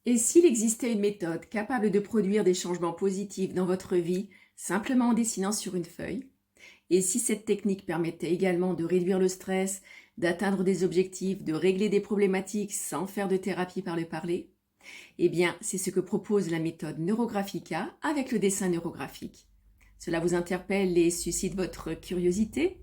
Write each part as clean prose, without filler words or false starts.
Et s'il existait une méthode capable de produire des changements positifs dans votre vie simplement en dessinant sur une feuille? Et si cette technique permettait également de réduire le stress, d'atteindre des objectifs, de régler des problématiques sans faire de thérapie par le parler? Eh bien, c'est ce que propose la méthode Neurographica avec le dessin neurographique. Cela vous interpelle et suscite votre curiosité?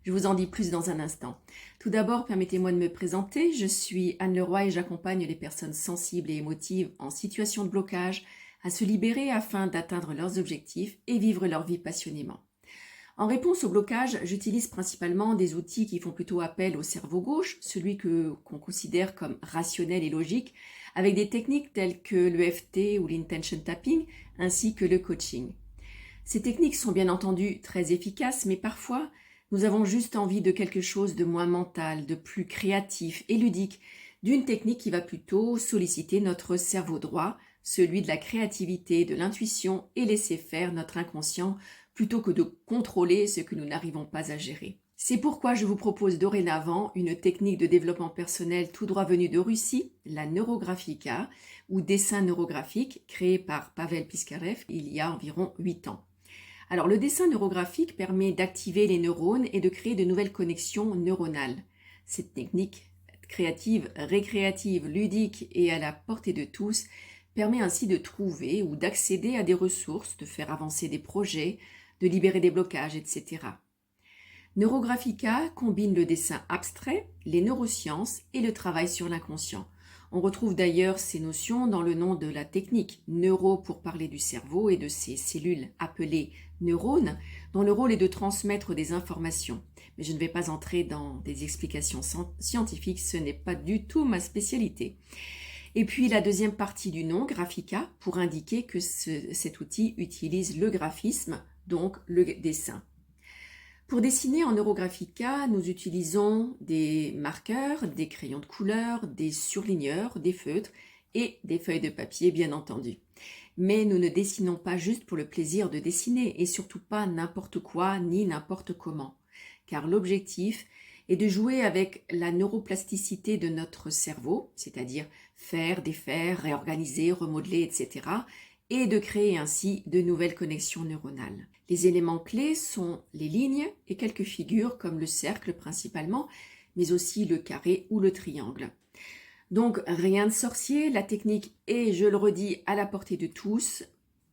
Je vous en dis plus dans un instant. Tout d'abord, permettez-moi de me présenter. Je suis Anne Leroy et j'accompagne les personnes sensibles et émotives en situation de blocage à se libérer afin d'atteindre leurs objectifs et vivre leur vie passionnément. En réponse au blocage, j'utilise principalement des outils qui font plutôt appel au cerveau gauche, celui qu'on considère comme rationnel et logique, avec des techniques telles que l'EFT ou l'intention tapping, ainsi que le coaching. Ces techniques sont bien entendu très efficaces, mais parfois, nous avons juste envie de quelque chose de moins mental, de plus créatif et ludique, d'une technique qui va plutôt solliciter notre cerveau droit, celui de la créativité, de l'intuition et laisser faire notre inconscient plutôt que de contrôler ce que nous n'arrivons pas à gérer. C'est pourquoi je vous propose dorénavant une technique de développement personnel tout droit venue de Russie, la Neurographica, ou dessin neurographique, créé par Pavel Piskarev il y a environ 8 ans. Alors, le dessin neurographique permet d'activer les neurones et de créer de nouvelles connexions neuronales. Cette technique créative, récréative, ludique et à la portée de tous permet ainsi de trouver ou d'accéder à des ressources, de faire avancer des projets, de libérer des blocages, etc. Neurographica combine le dessin abstrait, les neurosciences et le travail sur l'inconscient. On retrouve d'ailleurs ces notions dans le nom de la technique, neuro pour parler du cerveau et de ses cellules appelées neurones, dont le rôle est de transmettre des informations. Mais je ne vais pas entrer dans des explications scientifiques, ce n'est pas du tout ma spécialité. Et puis la deuxième partie du nom, Graphica, pour indiquer que cet outil utilise le graphisme, donc le dessin. Pour dessiner en Neurographica, nous utilisons des marqueurs, des crayons de couleur, des surligneurs, des feutres et des feuilles de papier, bien entendu. Mais nous ne dessinons pas juste pour le plaisir de dessiner et surtout pas n'importe quoi ni n'importe comment. Car l'objectif est de jouer avec la neuroplasticité de notre cerveau, c'est-à-dire faire, défaire, réorganiser, remodeler, etc., et de créer ainsi de nouvelles connexions neuronales. Les éléments clés sont les lignes et quelques figures comme le cercle principalement, mais aussi le carré ou le triangle. Donc rien de sorcier, la technique est, je le redis, à la portée de tous.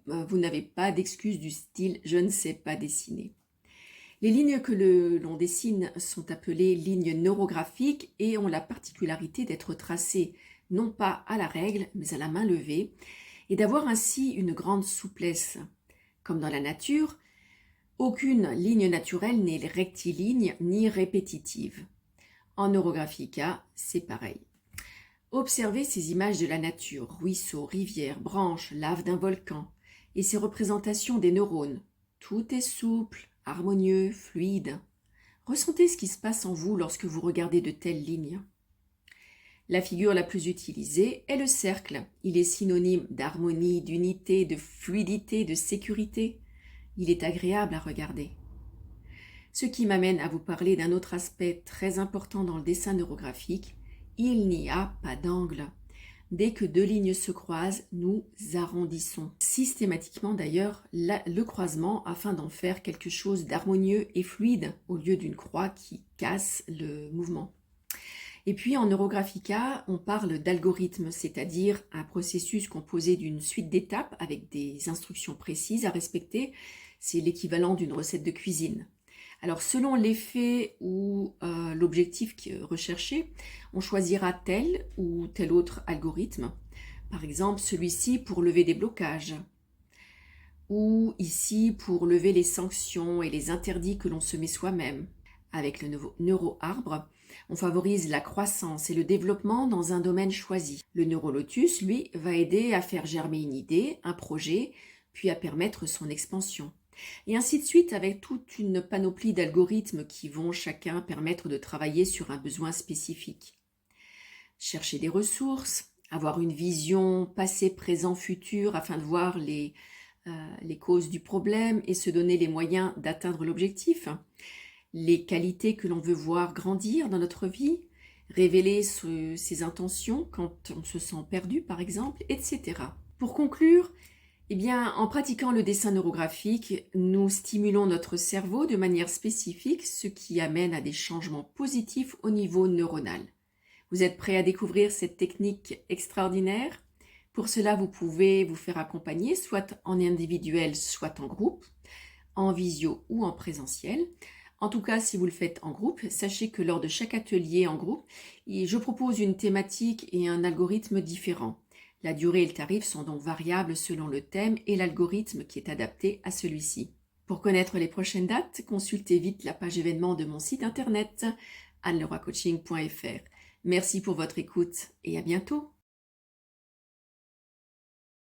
Vous n'avez pas d'excuse du style « je ne sais pas dessiner ». Les lignes que l'on dessine sont appelées lignes neurographiques et ont la particularité d'être tracées non pas à la règle, mais à la main levée, et d'avoir ainsi une grande souplesse. Comme dans la nature, aucune ligne naturelle n'est rectiligne ni répétitive. En Neurographica, c'est pareil. Observez ces images de la nature, ruisseaux, rivières, branches, lave d'un volcan, et ces représentations des neurones. Tout est souple, harmonieux, fluide. Ressentez ce qui se passe en vous lorsque vous regardez de telles lignes. La figure la plus utilisée est le cercle. Il est synonyme d'harmonie, d'unité, de fluidité, de sécurité. Il est agréable à regarder. Ce qui m'amène à vous parler d'un autre aspect très important dans le dessin neurographique. Il n'y a pas d'angle. Dès que deux lignes se croisent, nous arrondissons systématiquement d'ailleurs le croisement afin d'en faire quelque chose d'harmonieux et fluide au lieu d'une croix qui casse le mouvement. Et puis en Neurographica, on parle d'algorithme, c'est-à-dire un processus composé d'une suite d'étapes avec des instructions précises à respecter. C'est l'équivalent d'une recette de cuisine. Alors selon l'effet ou l'objectif recherché, on choisira tel ou tel autre algorithme. Par exemple, celui-ci pour lever des blocages, ou ici pour lever les sanctions et les interdits que l'on se met soi-même. Avec le neuroarbre, on favorise la croissance et le développement dans un domaine choisi. Le neurolotus, lui, va aider à faire germer une idée, un projet, puis à permettre son expansion. Et ainsi de suite avec toute une panoplie d'algorithmes qui vont chacun permettre de travailler sur un besoin spécifique. Chercher des ressources, avoir une vision passé, présent, futur afin de voir les causes du problème et se donner les moyens d'atteindre l'objectif. Les qualités que l'on veut voir grandir dans notre vie, révéler ses intentions quand on se sent perdu par exemple, etc. Pour conclure, eh bien, en pratiquant le dessin neurographique, nous stimulons notre cerveau de manière spécifique, ce qui amène à des changements positifs au niveau neuronal. Vous êtes prêt à découvrir cette technique extraordinaire? Pour cela, vous pouvez vous faire accompagner, soit en individuel, soit en groupe, en visio ou en présentiel. En tout cas, si vous le faites en groupe, sachez que lors de chaque atelier en groupe, je propose une thématique et un algorithme différent. La durée et le tarif sont donc variables selon le thème et l'algorithme qui est adapté à celui-ci. Pour connaître les prochaines dates, consultez vite la page événements de mon site internet anneleroycoaching.fr. Merci pour votre écoute et à bientôt.